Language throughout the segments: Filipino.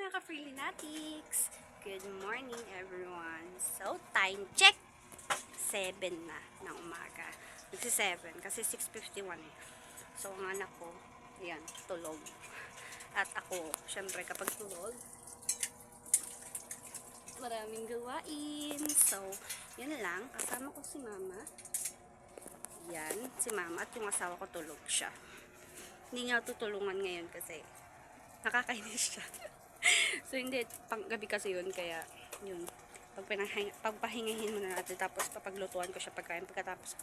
mga ka-freelanatics! Good morning everyone! So, time check! 7 na ng umaga. Magsi 7 kasi 6:51 eh. So, ang anak ko, ayan, tulog. At ako, syempre kapag tulog, maraming gawain. So, yun lang. Kasama ko si mama. Yan, si mama at yung asawa ko tulog siya. Hindi nga tutulungan ngayon kasi nakakainis siya. So, hindi. Panggabi kasi yun. Kaya, yun. Pagpahingahin muna natin. Tapos, papaglutuan ko siya pagkain. Pagkatapos,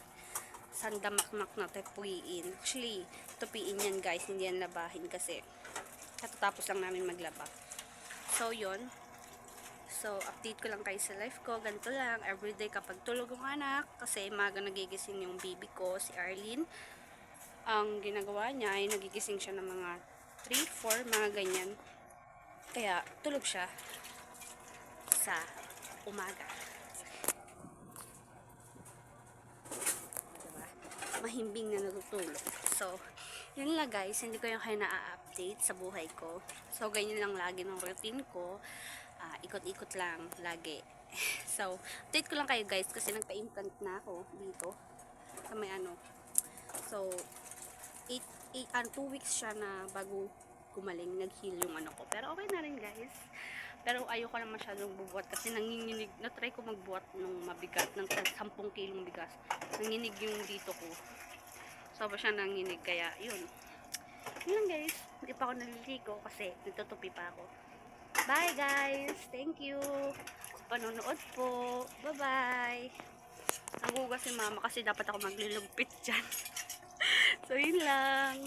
sandamakmak na tupiin. Actually, tupiin yan guys. Hindi yan labahin kasi katatapos lang namin maglaba. So, yun. So, update ko lang kayo sa life ko. Ganito lang. Everyday kapag tulog ang anak. Kasi maga nagigising yung baby ko, si Arlene. Ang ginagawa niya ay nagigising siya ng mga 3, 4, mga ganyan. Kaya, tulog siya sa umaga. Diba? Mahimbing na natutulog. So, yun lang guys. Hindi ko yung kayo na-update sa buhay ko. So, ganyan lang lagi ng routine ko. Ikot-ikot lang lagi. So, update ko lang kayo guys kasi nagpa-implant na ako dito. Sa may ano. So, 2 weeks siya na bago gumaling, nag-heal yung ano ko. Pero okay na rin guys. Pero ayoko lang masyadong bubuhat kasi nanginginig. Na-try ko magbuhat ng mabigat, ng 10 kilong bigas. Nanginig yung dito ko. Sobra siya nanginig. Kaya yun. Yun guys. Hindi pa ako naliligo kasi nagtutupi pa ako. Bye guys. Thank you. Panonood po. Bye-bye. Nagugas si mama kasi dapat ako maglilugpit dyan. So yun lang.